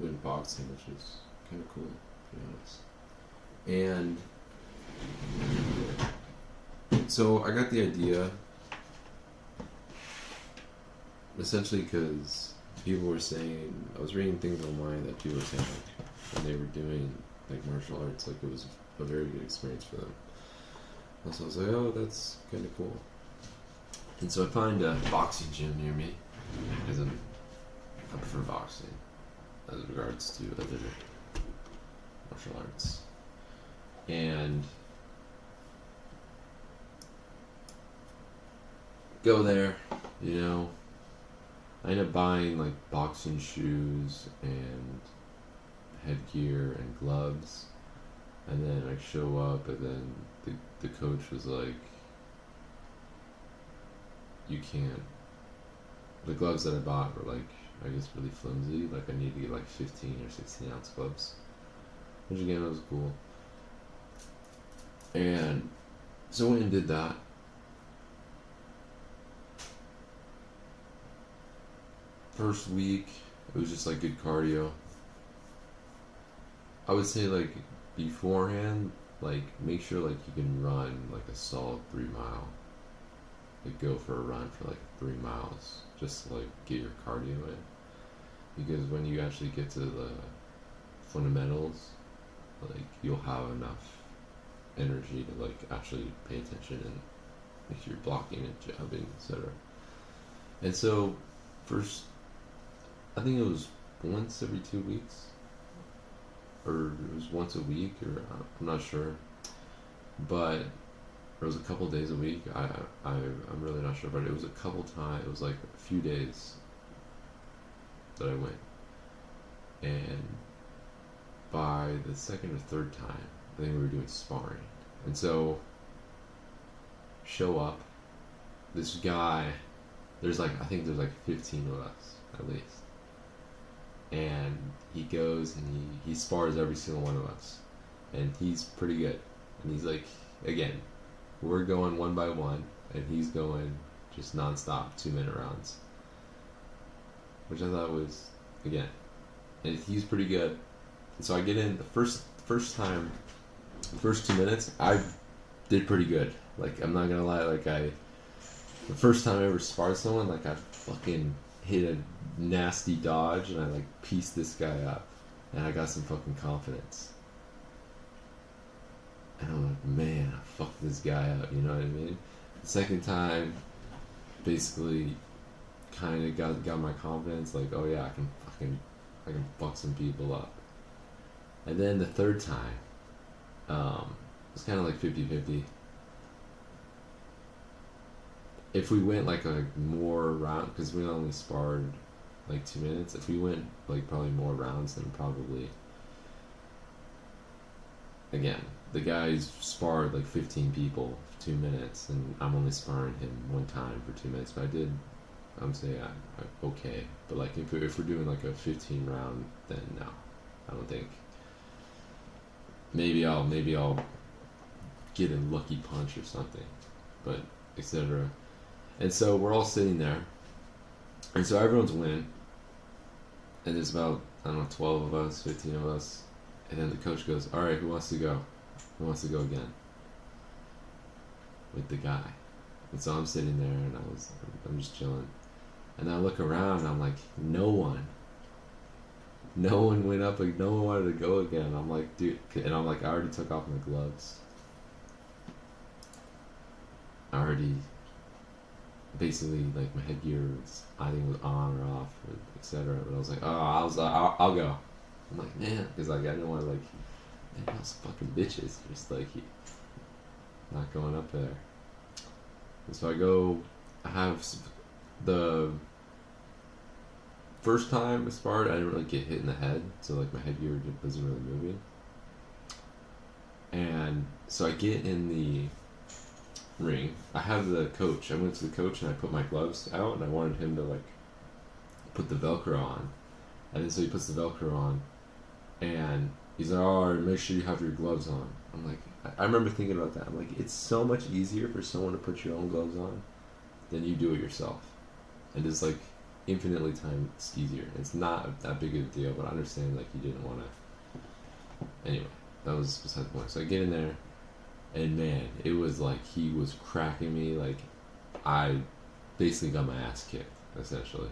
in boxing, which is kind of cool, to be honest. And so I got the idea essentially because people were saying, I was reading things online that people were saying like, when they were doing like martial arts, like it was a very good experience for them. And so I was like, oh, that's kind of cool. And so I find a boxing gym near me because I prefer boxing as regards to other martial arts. And go there, you know. I end up buying like boxing shoes and headgear and gloves, and then I show up, and then the coach was like, "You can't." The gloves that I bought were like, I guess, really flimsy. Like I need to get like 15 or 16 ounce gloves, which again was cool. And so I went and did that. First week, it was just like good cardio. I would say like beforehand, like make sure like you can run like a solid 3 mile. Like go for a run for like 3 miles, just to like get your cardio in. Because when you actually get to the fundamentals, like you'll have enough energy to like actually pay attention and make sure you're blocking and jabbing, etc. And so first, I think it was once every 2 weeks, or it was once a week, or I'm not sure, but it was a couple days a week. I'm really not sure, but it was a couple times. It was like a few days that I went, and by the second or third time, I think we were doing sparring, and so show up. This guy, I think there's like 15 of us at least, and he goes and he spars every single one of us, and he's pretty good, and he's like, again, we're going one by one, and he's going just nonstop 2 minute rounds, which I thought was, again, and he's pretty good. And so I get in the first time, first 2 minutes, I did pretty good. Like I'm not gonna lie, the first time I ever sparred someone, like I fucking hit a nasty dodge and I like pieced this guy up, and I got some fucking confidence. And I'm like, man, I fucked this guy up, you know what I mean? The second time, basically, kind of got my confidence, like, oh yeah, I can fuck some people up. And then the third time, it's kind of like 50-50. If we went like a more round, because we only sparred like 2 minutes, if we went like probably more rounds, then probably, again, the guy's sparred like 15 people for 2 minutes, and I'm only sparring him one time for 2 minutes. But I'm saying I'm okay. But like if we're doing like a 15 round, then no, I don't think. Maybe I'll get a lucky punch or something, but etc. And so we're all sitting there, and so everyone's winning, and there's about, I don't know, 12 of us, 15 of us, and then the coach goes, all right, who wants to go? Who wants to go again? With the guy. And so I'm sitting there, and I'm just chilling, and I look around, and I'm like, no one went up, like no one wanted to go again. I'm like, dude, and I'm like, I already took off my gloves. I already, basically, like my headgear was, I think, was on or off, or etc. But I was like, oh, I'll go. I'm like, man, because like I didn't want to like, man, those fucking bitches, just like not going up there. And so I go. I have the first time I sparred, I didn't really get hit in the head, so like my headgear wasn't really moving. And so I get in the ring. I have the coach. I went to the coach and I put my gloves out, and I wanted him to like put the Velcro on. And then so he puts the Velcro on, and he's like, "Oh, make sure you have your gloves on." I'm like, I remember thinking about that. I'm like, it's so much easier for someone to put your own gloves on than you do it yourself. And it's like, infinitely times easier. It's not that big of a deal, but I understand like you didn't want to. Anyway, that was beside the point. So I get in there, and man, it was like he was cracking me. Like I basically got my ass kicked essentially,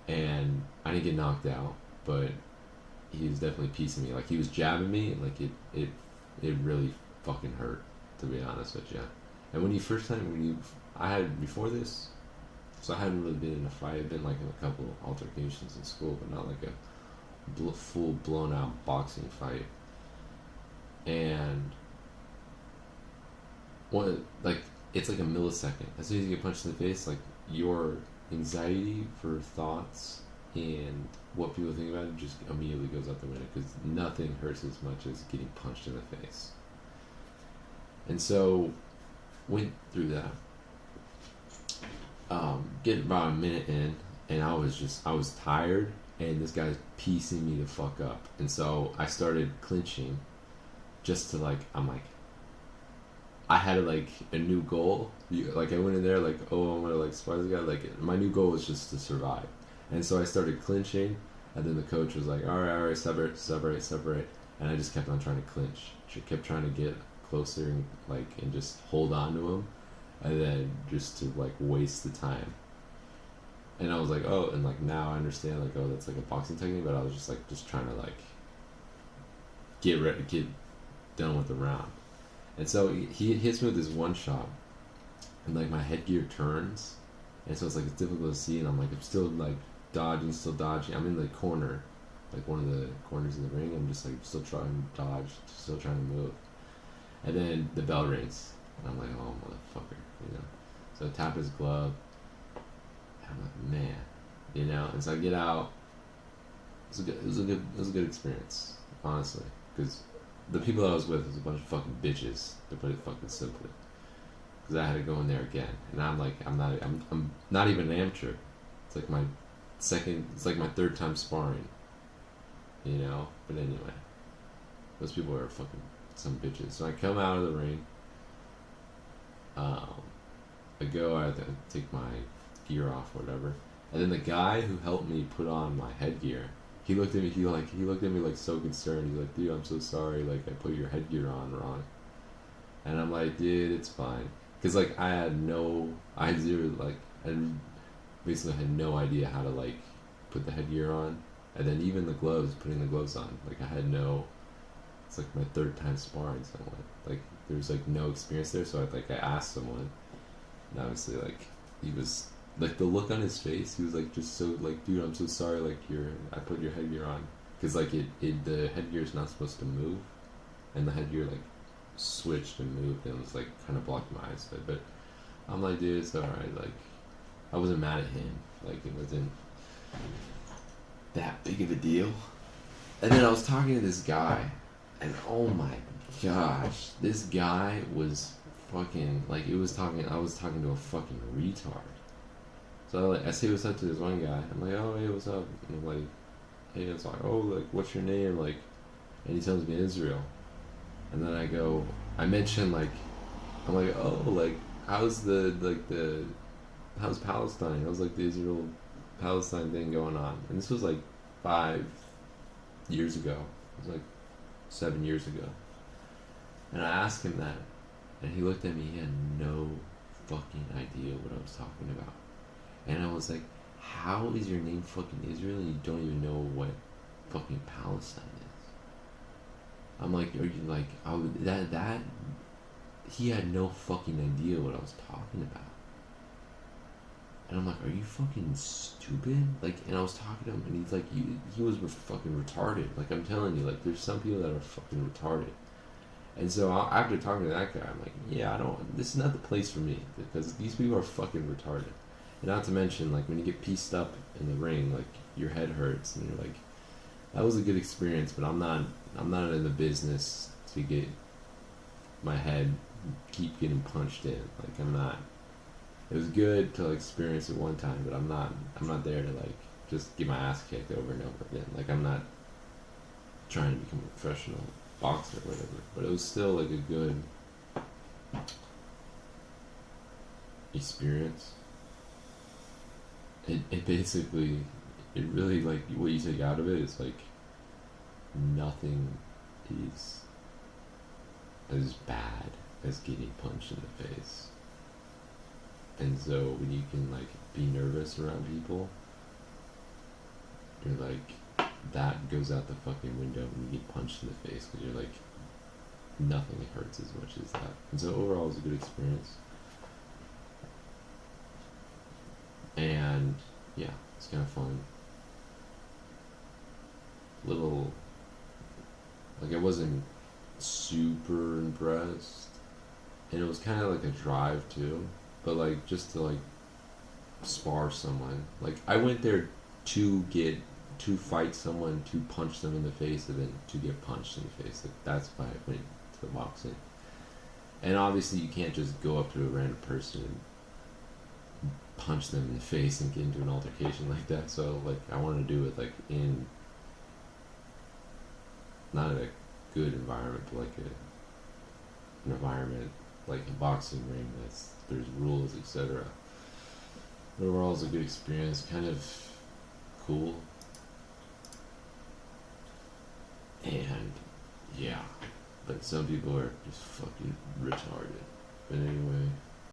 and I didn't get knocked out, but he was definitely piecing me. Like he was jabbing me, like it really fucking hurt, to be honest with you. And I had before this, so I hadn't really been in a fight. I'd been like in a couple of altercations in school, but not like a full blown out boxing fight. And one like it's like a millisecond. As soon as you get punched in the face, like your anxiety for thoughts and what people think about it just immediately goes out the window because nothing hurts as much as getting punched in the face. And so went through that. Get about a minute in, and I was tired, and this guy's piecing me the fuck up, and so I started clinching, just to I had like a new goal. Like I went in there like, oh, I'm gonna like spar this guy. Like my new goal was just to survive, and so I started clinching, and then the coach was like, all right, separate, and I just kept on trying to clinch. She kept trying to get closer and just hold on to him, and then just to like waste the time. And I was like, oh, and like now I understand like, oh, that's like a boxing technique, but I was just trying to like get done with the round. And so he hits me with this one shot, and like my headgear turns, and so it's like it's difficult to see, and I'm still like still dodging. I'm in the corner, like one of the corners of the ring. I'm just like still trying to dodge, still trying to move. And then the bell rings, and I'm like, oh motherfucker, you know. So I tap his glove, and I'm like, man, you know. And so I get out. It was a good experience, honestly, because the people I was with was a bunch of fucking bitches, to put it fucking simply. Because I had to go in there again, and I'm not even an amateur. It's like my third time sparring, you know. But anyway, those people are fucking some bitches. So I come out of the ring. I have to take my gear off, or whatever, and then the guy who helped me put on my headgear, he looked at me. He looked at me like so concerned. He's like, "Dude, I'm so sorry. Like, I put your headgear on wrong." And I'm like, "Dude, it's fine." Because like I had zero basically had no idea how to like put the headgear on, and then even putting the gloves on. Like I had no. It's like my third time sparring someone. Like there was like no experience there, so I asked someone, and obviously like he was. Like the look on his face, he was like just so like, dude, I'm so sorry. Like I put your headgear on, because like the headgear is not supposed to move, and the headgear like switched and moved and was like kind of blocking my eyes. But I'm like, dude, it's alright. Like I wasn't mad at him. Like it wasn't that big of a deal. And then I was talking to this guy, and oh my gosh, this guy was fucking like I was talking to a fucking retard. So I say what's up to this one guy. I'm like, oh hey, what's up? And I'm like, hey, it's like, oh, like what's your name? Like, and he tells me Israel. And then I mention like, I'm like, oh, like how's Palestine? How's like the Israel Palestine thing going on? And this was like 5 years ago. It was like 7 years ago. And I asked him that, and he looked at me. He had no fucking idea what I was talking about. And I was like, how is your name fucking Israel and you don't even know what fucking Palestine is? I'm like, are you like, that he had no fucking idea what I was talking about. And I'm like, are you fucking stupid? Like, and I was talking to him, and he's like, he was fucking retarded. Like, I'm telling you, like, there's some people that are fucking retarded. And so after talking to that guy, I'm like, yeah, this is not the place for me, because these people are fucking retarded. And not to mention, like, when you get pieced up in the ring, like, your head hurts, and you're like, that was a good experience, but I'm not in the business to get my head keep getting punched in. Like, I'm not. It was good to like, experience it one time, but I'm not there to like just get my ass kicked over and over again. Like, I'm not trying to become a professional boxer or whatever. But it was still like a good experience. it basically, it really, like, what you take out of it is like nothing is as bad as getting punched in the face. And so when you can like be nervous around people, you're like, that goes out the fucking window when you get punched in the face because you're like, nothing hurts as much as that. And so overall, it was a good experience. And yeah, it's kind of fun. Little, like, I wasn't super impressed, and it was kind of like a drive too. But like, just to like spar someone, like I went there to fight someone, to punch them in the face, and then to get punched in the face. Like that's why I went to the boxing. And obviously, you can't just go up to a random person and punch them in the face and get into an altercation like that. So like, I wanted to do it like in not in a good environment, but like an environment like a boxing ring that's there's rules, etc. Overall, it's a good experience. Kind of cool, and yeah, but some people are just fucking retarded. But anyway,